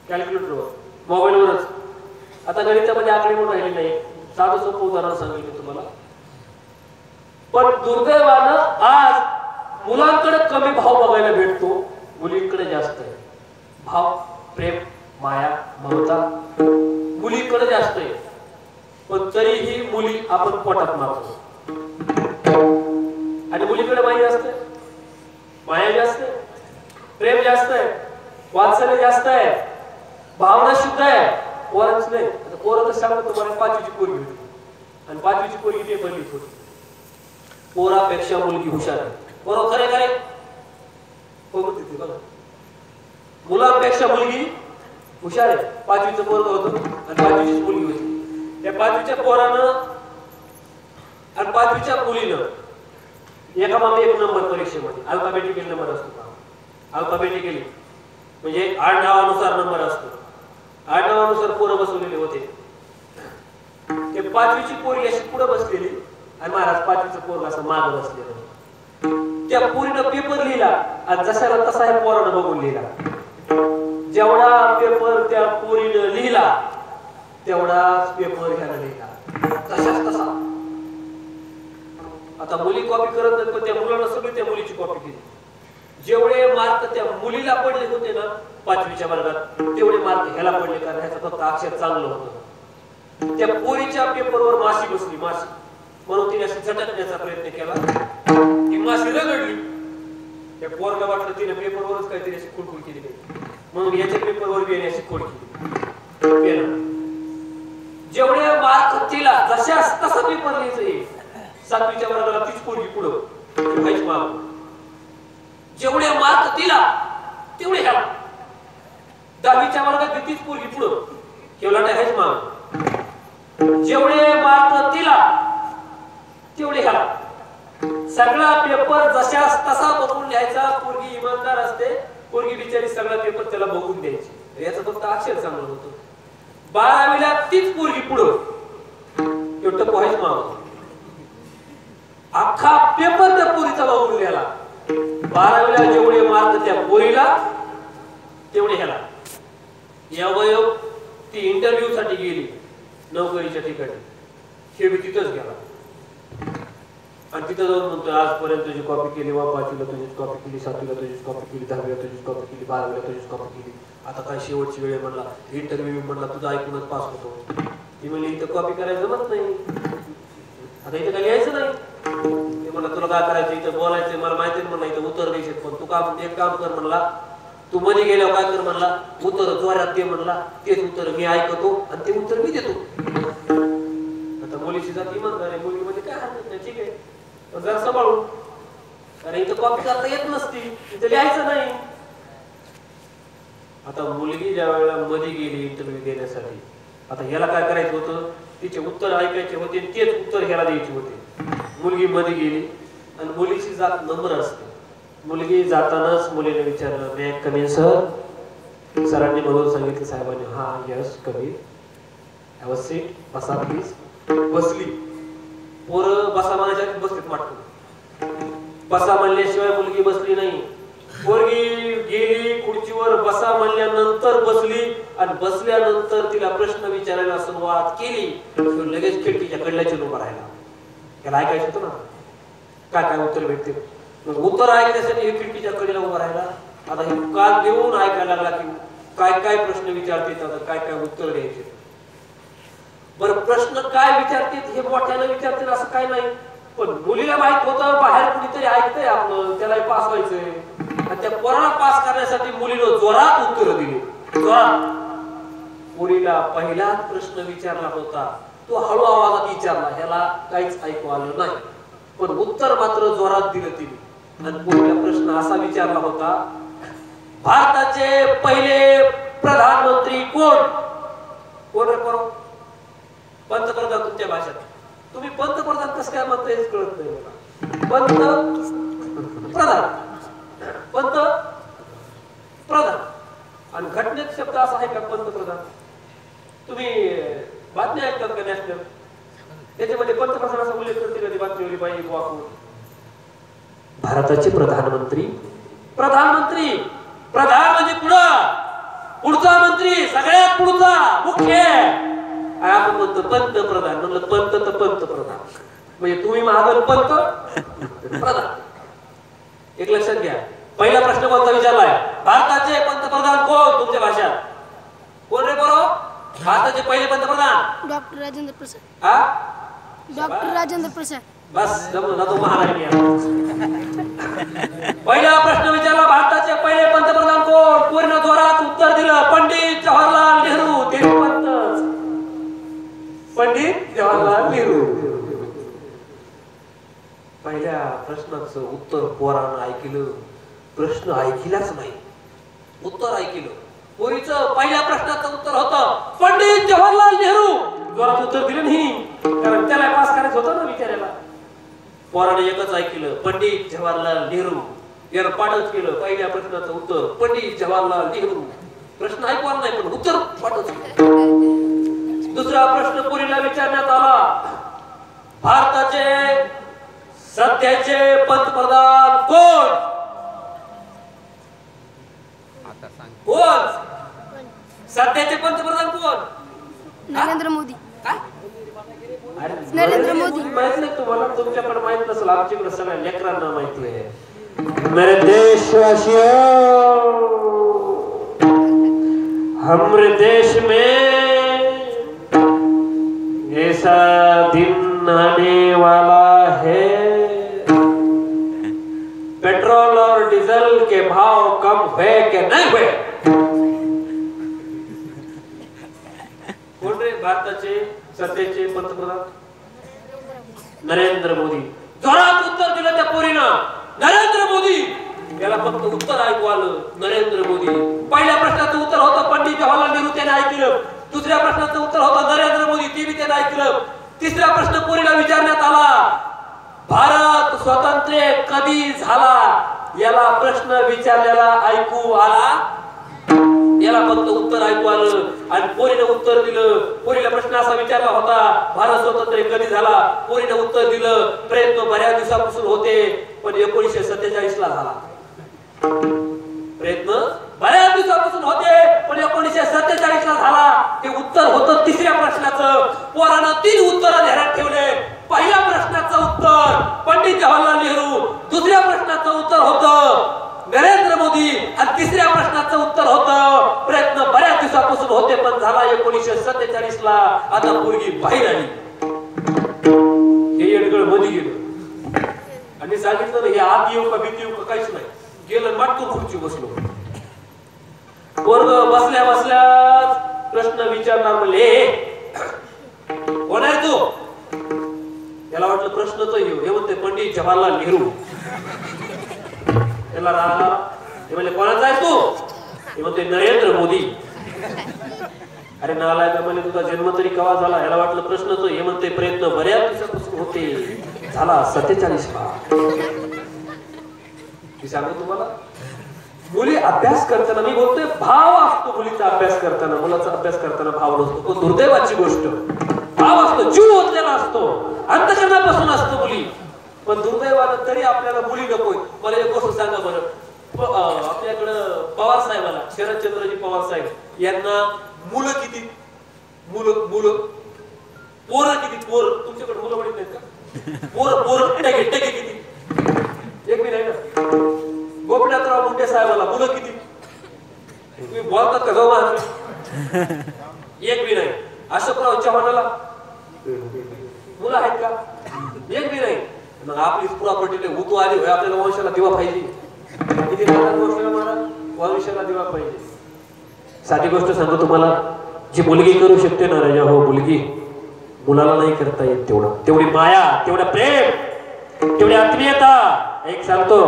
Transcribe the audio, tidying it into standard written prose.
कॅल्क्युलेटरवर, मोबाईलवरच. आता गणितामध्ये आकडे म्हणून राहिले नाही, साधं सोपं उदाहरण सांगितलं तुम्हाला. पण दुर्दैवानं आज मुलांकडे कमी भाव बघायला भेटतो, मुलींकडे जास्त आहे. भाव, प्रेम, माया, ममता मुलींकडे जास्त आहे. पण तरीही मुली आपण पोटात मारतो. आणि मुलीकडे माया जास्त आहे, माया जास्त आहे, प्रेम जास्त आहे, वात्सल्य जास्त आहे, भावना शुद्ध आहे. पोरांच नाही. पोरं तर सांगतो तुम्हाला 5वीची पोरगी होती आणि 5वीची पोरगी ते पहिलीच होती. पोरापेक्षा मुलगी हुशार आहे. बरोबर, खरे खरे बघा, मुलांपेक्षा मुलगी हुशार आहे. 5वीचं पोरग होतं आणि 5वीची मुलगी होती. त्या 5वीच्या पोरानं आणि 5वीच्या मुलीनं एका मागे एक नंबर परीक्षेमध्ये अल्फाबेटिकल नंबर असतो. अल्फाबेटिकली म्हणजे आडनावानुसार नंबर असतो. आडनावानुसार पोरं बसवलेले होते. ते 5वीची पोरगी अशी पुढे बसलेली आणि महाराज 5वीचं पोरग असं मागं बसलेलं. त्या पोरीनं पेपर लिहिला आणि जशाला तसा हे पोरानं बघून लिहिला. जेवढा पेपर त्या पोरीनं लिहिला तेवढाच पेपर ह्यानं लिहिला, तशाच तसा. आता मुली कॉपी करत नाही, पण त्या मुलानं सगळी त्या मुलीची कॉपी केली. जेवढे मार्क त्या मुलीला पडले होते ना 5वीच्या वर्गात, तेवढे मार्क ह्याला पडले, कारण ह्याचं फक्त अक्षर चांगलं होतं. त्या पोरीच्या पेपरवर माशी बसली, माशी. म्हणून तिने अशी झटकण्याचा प्रयत्न केला, ती माशी रगडली. त्या पोरला वाटलं तिने पेपरवरच काहीतरी अशी खुडखुड केली, म्हणून याच्या पेपरवर बी अशी खोड केली. जेवढे मार्क तिला जशाच तसा पेपर लिहायचं. 7वीच्या वर्गाला तीच पोरगी पुढं व्हायच माग. जेवढे मार्क तिला तेवढे ह्याला. 10वीच्या वर्गात तीच पोरगी पुढं केवढा ह्याच माग. जेवढे मार्क तिला तेवढे ह्याला. सगळा पेपर जशाच तसा बघून लिहायचा. पोरगी इमानदार असते, पोरगी बिचारी सगळा पेपर त्याला बघून द्यायची. याचं फक्त अक्षर चांगलं होतं. 12वीला तीच पोरगी पुढं एवढं पोहायच माग. अख्खा पेपर त्या पोरीचा बघून लिहायला. 12वीला जेवढे मार्क त्या पोरीला तेवढे ह्याला. यावयोग ती इंटरव्ह्यू साठी गेली नोकरीच्या ठिकाणी. हे बी तिथंच गेला आणि तिथं जाऊन म्हणतोय आजपर्यंत तुझी कॉपी केली, 5वीला तुझीच कॉपी केली, 7वीला तुझीच कॉपी केली, 10वीला तुझीच कॉपी केली, 12वीला तुझीच कॉपी केली. आता काय शेवटची वेळ म्हणला इंटरव्ह्यू म्हणला तुझं ऐकूनच पास होतो. ती म्हणली इथं कॉपी करायला जमत नाही, आता इथं काय लिहायचं नाही. ते म्हणला तुला काय करायचं, इथं बोलायचं मला माहिती म्हणला, इथं उत्तर द्यायचे. पण तू काम एक काम कर म्हणला, तू मध्ये गेल्यावर काय कर म्हणला, उत्तर जोरात दे म्हणला, तेच उत्तर मी ऐकतो आणि ते उत्तर मी देतो. आता मुलीची जात इमानदार आहे, मुलीमध्ये काय हरकत नाही, ठीक आहे, पण जरा सांभाळून. अरे इथं कॉपी करता येत नसती, इथं लिहायचं नाही. आता मुलगी ज्या वेळेला मध्ये गेली इंटरव्ह्यू देण्यासाठी, आता ह्याला काय करायचं होतं, तिचे उत्तर ऐकायचे होते, तेच उत्तर ह्याला द्यायचे होते. मुलगी मध्ये गेली आणि मुलीची जात नम्र असते. मुलगी जातानाच मुलीने विचारलं मे कम इन सर. सरांनी म्हणून सांगितलं साहेबांनी हा यस कमी. हॅव अ सीट, बसा प्लीज. बसली. पोरं बसा म्हणायच्या बसलीत वाटतं. बसा म्हणल्याशिवाय मुलगी बसली नाही. पोरगी गेली खुर्चीवर, बसा म्हणल्यानंतर बसली आणि बसल्यानंतर तिला प्रश्न विचारायला सुरुवात केली. लगेच खिडकीच्या कडल्याची उभा राहिला. त्याला ऐकायचं होतं ना काय काय उत्तर भेटते. उत्तर ऐकण्यासाठी खिडकीच्या कडेला उभा राहिला. आता हे कान देऊन ऐकायला लागला की काय काय प्रश्न विचारते, काय काय उत्तर द्यायचे. बरं प्रश्न काय विचारते हे मोठ्याला विचारते असं काय नाही, पण मुलीला माहित होतं बाहेर कुणीतरी ऐकतंय आपलं, त्याला पास व्हायचंय. आणि त्या पोराला पास करण्यासाठी मुलीनं जोरात उत्तर दिली. जोरात. मुलीला पहिलाच प्रश्न विचारला होता तो हळू आवाजात विचारला, ह्याला काहीच ऐकू आलं नाही, पण उत्तर मात्र जोरात दिलं तिने. आणि मुलीला प्रश्न असा विचारला होता, भारताचे पहिले प्रधानमंत्री कोण? कोण रे कोण? पंतप्रधान. तुमच्या भाषेत तुम्ही पंतप्रधान कसं काय म्हणता हेच कळत नाही मला. पंतप्रधान, पंतप्रधान. आणि घटनेत शब्द असा आहे का पंतप्रधान? तुम्ही बातम्या ऐकतात का नॅशनल, त्याच्यामध्ये पंतप्रधानाचा उल्लेख करते कधी बातमीवरी पाहिजे वाकून. भारताचे प्रधानमंत्री, प्रधानमंत्री, प्रधान म्हणजे पुढं, पुढचा मंत्री, सगळ्यात पुढचा मुख्य आपण म्हणतो पंतप्रधान. म्हणलं पंत तर पंतप्रधान म्हणजे तुम्ही महागण पंत प्रधान. एक लक्षात घ्या. पहिला प्रश्न कोणता विचारलाय? भारताचे पंतप्रधान कोण तुमच्या भाषात? कोण रे बरोबर? भारताचे पहिले पंतप्रधान डॉक्टर राजेंद्र प्रसाद. हा डॉक्टर राजेंद्र प्रसाद. बस जमलं ना, तो महाराणी आहे. पहिला प्रश्न विचारला भारताचे पहिले पंतप्रधान कोण? पूर्ण जोरात उत्तर दिलं पंडित जवाहरलाल नेहरू. ते पंतच पंडित जवाहरलाल नेहरू. पहिल्या प्रश्नाचं उत्तर पोरानं ऐकलं. प्रश्न ऐकलाच नाही, उत्तर ऐकलं. पोरीचं पहिल्या प्रश्नाचं उत्तर होतं पंडित जवाहरलाल नेहरू. जोरात उत्तर दिलं नाही, कारण त्याला पास करायचं होतं ना विचारायला. पोराने एकच ऐकलं पंडित जवाहरलाल नेहरू. यानं पाठच केलं. पहिल्या प्रश्नाचं उत्तर पंडित जवाहरलाल नेहरू. प्रश्न ऐकू आला नाही पण उत्तर पाठच केलं. दुसरा प्रश्न पोरीला विचारण्यात आला भारताचे सध्याचे पंतप्रधान कोण? कोण सध्याचे पंतप्रधान कोण? नरेंद्र मोदी. काय? नरेंद्र मोदी. माहित नाही तुम्हाला? तुमच्याकडे माहित नसेल, आमच्याकडे सगळ्या लेकरांना माहिती आहे. मेरे देशवासियों, हमारे देश में ऐसा दिन आने वाला है, पेट्रोल और डीजल के भाव कम हुए कि नहीं हुए? कोण रे भारताचे सध्याचे पंतप्रधान? नरेंद्र मोदी. जोरात उत्तर दिलं त्या पोरीनं नरेंद्र मोदी. याला फक्त उत्तर ऐकू आलं नरेंद्र मोदी. पहिल्या प्रश्नाचं उत्तर होतं पंडित जवाहरलाल नेहरू. त्याने ऐकलं. दुसऱ्या प्रश्नाचं उत्तर होतं नरेंद्र मोदी. ते बी त्याने ऐकलं. तिसरा प्रश्न पोरीला विचारण्यात आला भारत स्वतंत्र कधी झाला? याला प्रश्न विचारलेला ऐकू आला? याला फक्त उत्तर ऐकू आलं आणि पोरीने उत्तर दिलं. पोरीला प्रश्न असा विचारला होता भारत स्वतंत्र कधी झाला? पोरीने उत्तर दिलं प्रयत्न बऱ्याच दिवसापासून होते पण 1947 ला झाला. प्रयत्न बऱ्याच दिवसापासून होते पण 1947 ला झाला. ते उत्तर होतं तिसऱ्या प्रश्नाचं. पोरानं 3 उत्तर ध्यानात ठेवले. पहिल्या प्रश्नाचं उत्तर पंडित जवाहरलाल नेहरू. दुसऱ्या प्रश्नाचं उत्तर होतं नरेंद्र मोदी आणि तिसऱ्या प्रश्नाचं उत्तर होतं प्रयत्न बऱ्याच दिवसापासून होते पण झाला 1947 ला. आता पोरगी बाहेर आली. हे येडगळ मध्ये गेलं आणि सांगितलं हे आत येऊ का भीती येऊ का काहीच नाही. गेलं माटकून खुर्ची बसलो. पोरग बसल्या बसल्या प्रश्न विचारणार म्हणले कोण आहे तू? त्याला वाटलं प्रश्न तो येऊ. हे म्हणते पंडित जवाहरलाल नेहरू. त्याला राहिला. हे म्हणले कोणाचा आहे तू? हे म्हणते नरेंद्र मोदी. अरे नालायक म्हणजे तुझा जन्म तरी केव्हा झाला? याला वाटलं प्रश्न तो. हे म्हणते प्रयत्न बऱ्याच दिवसापासून होते झाला 47 ला. मी सांगू तुम्हाला मुली अभ्यास करताना मी बोलतोय भाव असतो मुलीचा अभ्यास करताना. मुलाचा अभ्यास करताना भाव नसतो. पण दुर्दैवाची गोष्ट भाव असतो. जीव ओतलेला असतो. अंतःकरणापासून असतो मुली. पण दुर्दैवानं तरी आपल्याला मुली नकोय. मला एक गोष्ट सांगा बरं. आपल्याकडं पवार साहेबाला शरदचंद्रजी पवार साहेब यांना मुलं किती? मुलं पोरं किती? पोरं तुमच्याकडे मुलं म्हणत नाहीत का? पोरं टके किती? एक बी नाही ना. गोपीनाथराव मुंडे साहेबाला मुलं किती? तुम्ही बोलतात का जाऊ महाराज? एक बी नाही. अशोकराव चव्हाणाला मुलं आहेत का? एक बी नाही. मग आपली प्रॉपर्टी उतू आली होय. आपल्याला वंशाला दिवा पाहिजे. किती वंशाला महाराज? वंशाला दिवा पाहिजे. साधी गोष्ट सांगतो तुम्हाला. जी मुलगी करू शकते ना राजा हो मुलगी मुलाला नाही करता येत तेवढं. तेवढी माया, तेवढं प्रेम, तेवढी आत्मीयता. एक सांगतो